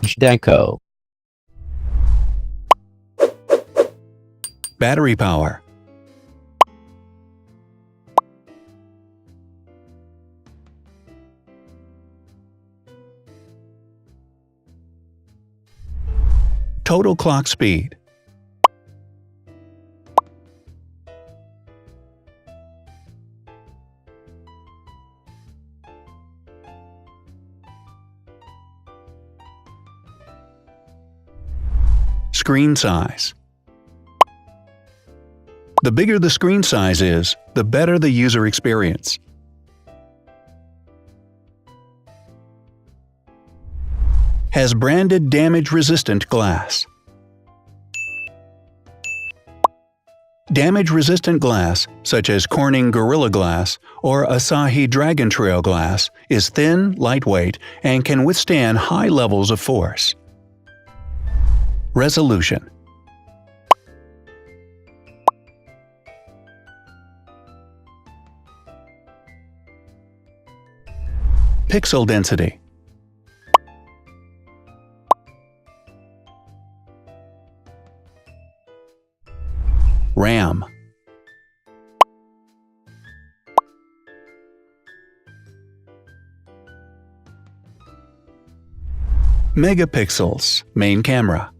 Zhdanko. Battery power. Total clock speed. Screen size. The bigger the screen size is, the better the user experience. Has branded damage-resistant glass. Damage-resistant glass, such as Corning Gorilla Glass or Asahi Dragon Trail glass, is thin, lightweight, and can withstand high levels of force. Resolution. Pixel density. RAM. Megapixels, main camera.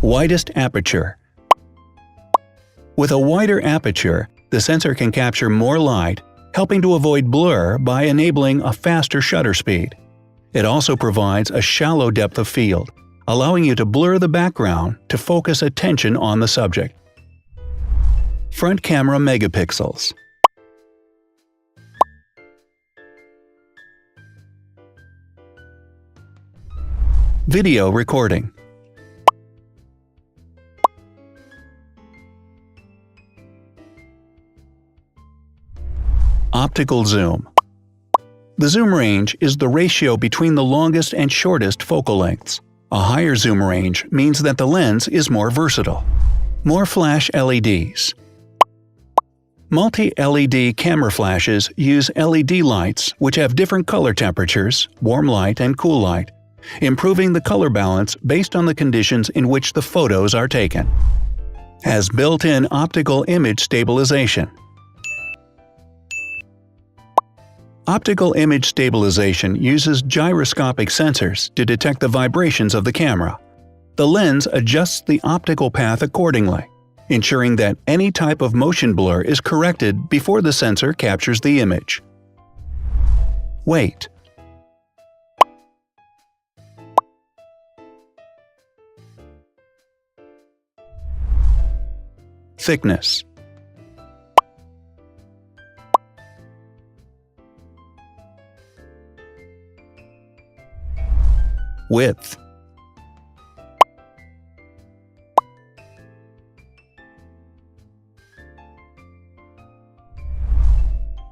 Widest aperture. With a wider aperture, the sensor can capture more light, helping to avoid blur by enabling a faster shutter speed. It also provides a shallow depth of field, allowing you to blur the background to focus attention on the subject. Front camera megapixels. Video recording. Optical zoom. The zoom range is the ratio between the longest and shortest focal lengths. A higher zoom range means that the lens is more versatile. More flash LEDs. Multi-LED camera flashes use LED lights which have different color temperatures, warm light and cool light, improving the color balance based on the conditions in which the photos are taken. Has built-in optical image stabilization. Optical image stabilization uses gyroscopic sensors to detect the vibrations of the camera. The lens adjusts the optical path accordingly, ensuring that any type of motion blur is corrected before the sensor captures the image. Weight. Thickness. Width.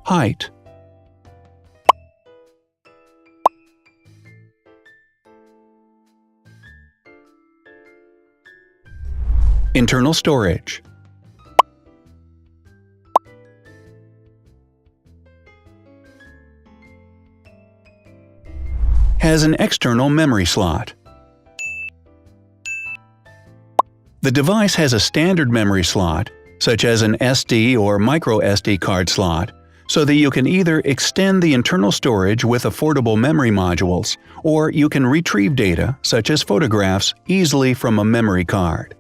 Height. Internal storage. Has an external memory slot. The device has a standard memory slot, such as an SD or micro SD card slot, so that you can either extend the internal storage with affordable memory modules, or you can retrieve data, such as photographs, easily from a memory card.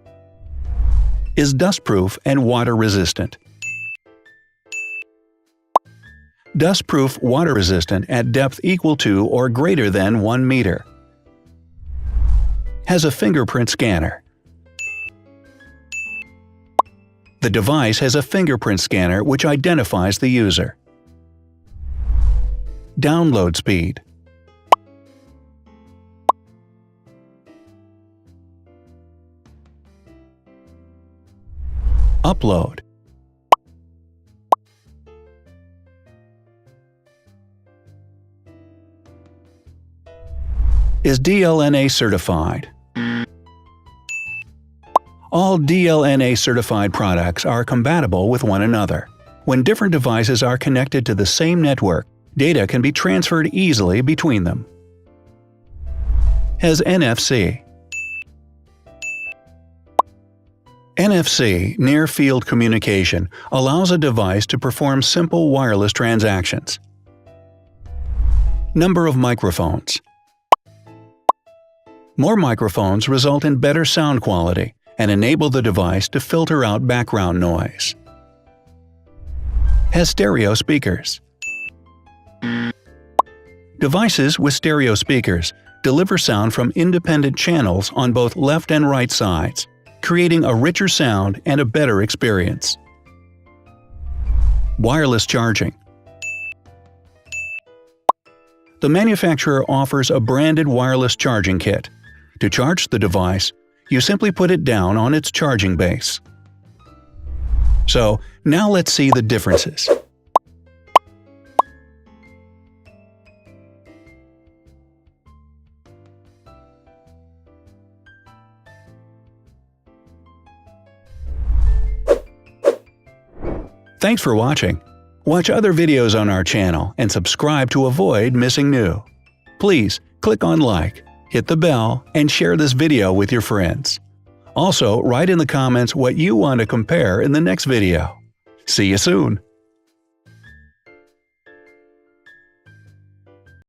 Is dustproof and water-resistant. Dustproof water-resistant at depth equal to or greater than 1 meter. Has a fingerprint scanner. The device has a fingerprint scanner which identifies the user. Download speed. Upload. Is DLNA certified. All DLNA certified products are compatible with one another. When different devices are connected to the same network, data can be transferred easily between them. Has NFC. NFC, Near Field Communication, allows a device to perform simple wireless transactions. Number of microphones. More microphones result in better sound quality and enable the device to filter out background noise. Has stereo speakers. Devices with stereo speakers deliver sound from independent channels on both left and right sides, creating a richer sound and a better experience. Wireless charging. The manufacturer offers a branded wireless charging kit. To charge the device, you simply put it down on its charging base. So, now let's see the differences. Thanks for watching. Watch other videos on our channel and subscribe to avoid missing new. Please click on like, hit the bell, and share this video with your friends. Also, write in the comments what you want to compare in the next video. See you soon!